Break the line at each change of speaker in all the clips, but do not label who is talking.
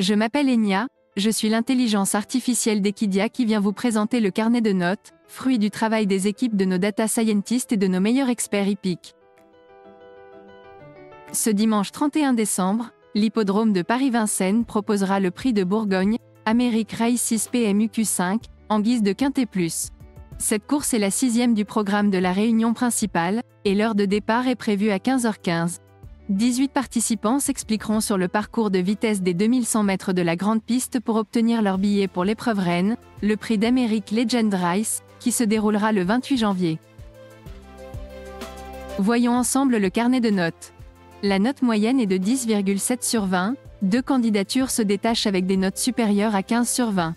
Je m'appelle Enya, je suis l'intelligence artificielle d'Equidia qui vient vous présenter le carnet de notes, fruit du travail des équipes de nos data scientists et de nos meilleurs experts hippiques. Ce dimanche 31 décembre, l'hippodrome de Paris-Vincennes proposera le prix de Bourgogne, Amérique Race 6 PMUQ5, en guise de Quintet Plus. Cette course est la 6e du programme de la réunion principale, et l'heure de départ est prévue à 15h15. 18 participants s'expliqueront sur le parcours de vitesse des 2100 mètres de la grande piste pour obtenir leur billet pour l'épreuve reine, le prix d'Amérique Legend Race, qui se déroulera le 28 janvier. Voyons ensemble le carnet de notes. La note moyenne est de 10,7 sur 20, 2 candidatures se détachent avec des notes supérieures à 15 sur 20.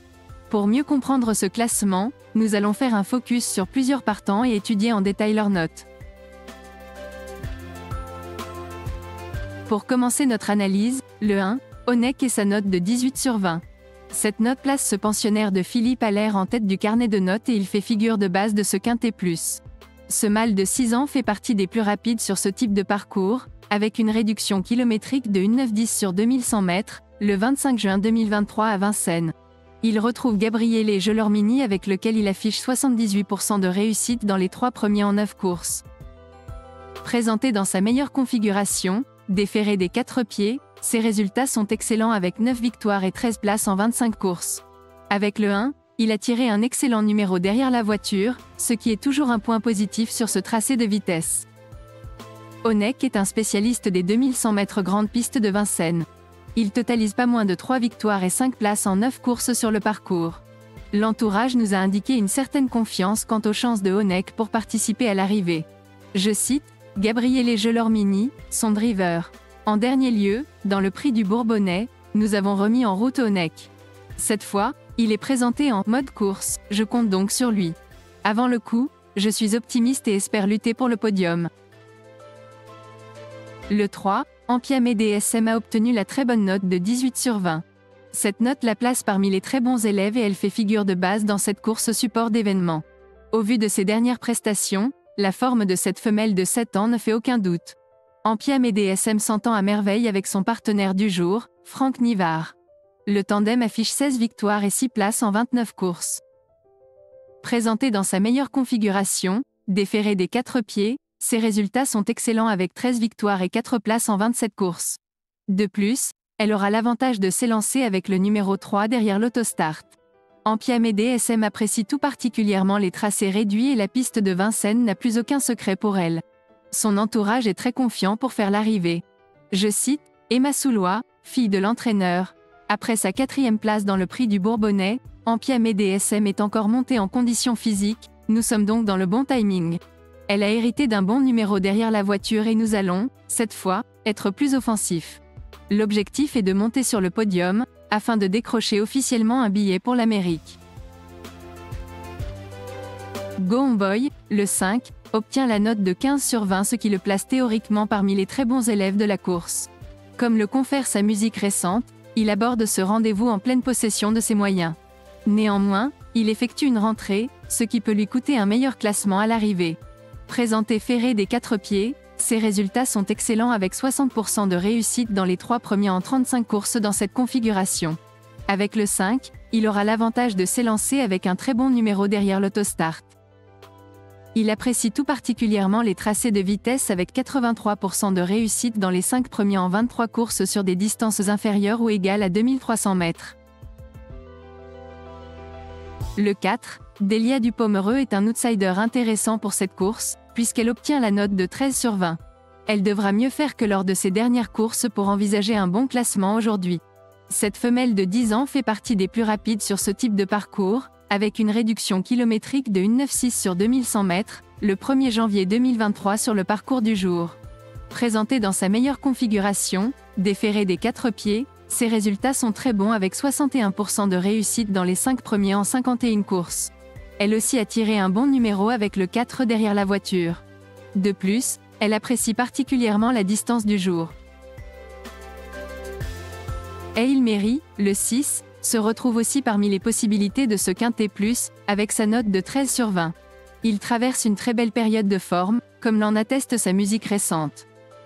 Pour mieux comprendre ce classement, nous allons faire un focus sur plusieurs partants et étudier en détail leurs notes. Pour commencer notre analyse, le 1, Onek et sa note de 18 sur 20. Cette note place ce pensionnaire de Philippe Allaire en tête du carnet de notes et il fait figure de base de ce Quintet Plus. Ce mâle de 6 ans fait partie des plus rapides sur ce type de parcours, avec une réduction kilométrique de 1,910 sur 2100 mètres, le 25 juin 2023 à Vincennes. Il retrouve Gabriele Gelormini avec lequel il affiche 78% de réussite dans les 3 premiers en 9 courses. Présenté dans sa meilleure configuration, déféré des 4 pieds, ses résultats sont excellents avec 9 victoires et 13 places en 25 courses. Avec le 1, il a tiré un excellent numéro derrière la voiture, ce qui est toujours un point positif sur ce tracé de vitesse. Onek est un spécialiste des 2100 mètres grande piste de Vincennes. Il totalise pas moins de 3 victoires et 5 places en 9 courses sur le parcours. L'entourage nous a indiqué une certaine confiance quant aux chances de Onek pour participer à l'arrivée. Je cite Gabriele Gelormini, son driver. En dernier lieu, dans le prix du Bourbonnais, nous avons remis en route Onek. Cette fois, il est présenté en mode course, je compte donc sur lui. Avant le coup, je suis optimiste et espère lutter pour le podium. Le 3, Ampiam DSM a obtenu la très bonne note de 18 sur 20. Cette note la place parmi les très bons élèves et elle fait figure de base dans cette course support d'événements. Au vu de ses dernières prestations, la forme de cette femelle de 7 ans ne fait aucun doute. Ampiam DSM s'entend à merveille avec son partenaire du jour, Franck Nivard. Le tandem affiche 16 victoires et 6 places en 29 courses. Présenté dans sa meilleure configuration, déféré des 4 pieds, ses résultats sont excellents avec 13 victoires et 4 places en 27 courses. De plus, elle aura l'avantage de s'élancer avec le numéro 3 derrière l'autostart. Ampiam DSM apprécie tout particulièrement les tracés réduits et la piste de Vincennes n'a plus aucun secret pour elle. Son entourage est très confiant pour faire l'arrivée. Je cite Emma Soulois, fille de l'entraîneur. Après sa 4e place dans le prix du Bourbonnais, Ampiam DSM est encore montée en condition physique, nous sommes donc dans le bon timing. Elle a hérité d'un bon numéro derrière la voiture et nous allons, cette fois, être plus offensifs. L'objectif est de monter sur le podium, afin de décrocher officiellement un billet pour l'Amérique. Go On Boy, le 5, obtient la note de 15 sur 20 ce qui le place théoriquement parmi les très bons élèves de la course. Comme le confère sa musique récente, il aborde ce rendez-vous en pleine possession de ses moyens. Néanmoins, il effectue une rentrée, ce qui peut lui coûter un meilleur classement à l'arrivée. Présenté ferré des 4 pieds, ses résultats sont excellents avec 60% de réussite dans les 3 premiers en 35 courses dans cette configuration. Avec le 5, il aura l'avantage de s'élancer avec un très bon numéro derrière l'autostart. Il apprécie tout particulièrement les tracés de vitesse avec 83% de réussite dans les 5 premiers en 23 courses sur des distances inférieures ou égales à 2300 mètres. Le 4, Delia Dupomereux est un outsider intéressant pour cette course, puisqu'elle obtient la note de 13 sur 20. Elle devra mieux faire que lors de ses dernières courses pour envisager un bon classement aujourd'hui. Cette femelle de 10 ans fait partie des plus rapides sur ce type de parcours, avec une réduction kilométrique de 1,906 sur 2100 mètres, le 1er janvier 2023 sur le parcours du jour. Présentée dans sa meilleure configuration, déférée des 4 pieds, ses résultats sont très bons avec 61% de réussite dans les 5 premiers en 51 courses. Elle aussi a tiré un bon numéro avec le 4 derrière la voiture. De plus, elle apprécie particulièrement la distance du jour. Hail Mary, le 6, se retrouve aussi parmi les possibilités de ce Quintet Plus, avec sa note de 13 sur 20. Il traverse une très belle période de forme, comme l'en atteste sa musique récente.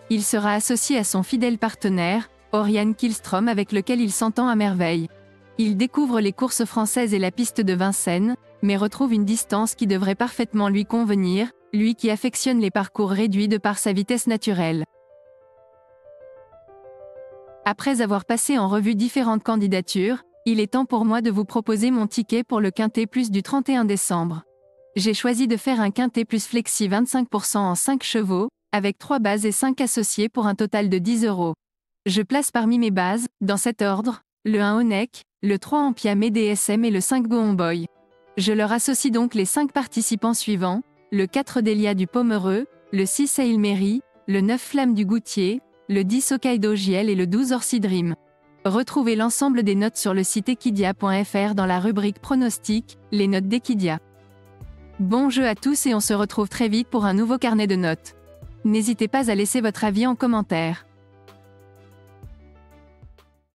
Il sera associé à son fidèle partenaire, Oriane Kihlström avec lequel il s'entend à merveille. Il découvre les courses françaises et la piste de Vincennes, mais retrouve une distance qui devrait parfaitement lui convenir, lui qui affectionne les parcours réduits de par sa vitesse naturelle. Après avoir passé en revue différentes candidatures, il est temps pour moi de vous proposer mon ticket pour le Quintet Plus du 31 décembre. J'ai choisi de faire un Quintet Plus Flexi 25% en 5 chevaux, avec 3 bases et 5 associés pour un total de 10 €. Je place parmi mes bases, dans cet ordre, le 1 Onek, le 3 Ampiam DSM et le 5 Go Homeboy. Je leur associe donc les 5 participants suivants, le 4 Delia du Pomereux, le 6 Hail Mary, le 9 Flamme du Goutier, le 10 Hokkaido JL et le 12 Orsi Dream. Retrouvez l'ensemble des notes sur le site equidia.fr dans la rubrique Pronostics, les notes d'Equidia. Bon jeu à tous et on se retrouve très vite pour un nouveau carnet de notes. N'hésitez pas à laisser votre avis en commentaire.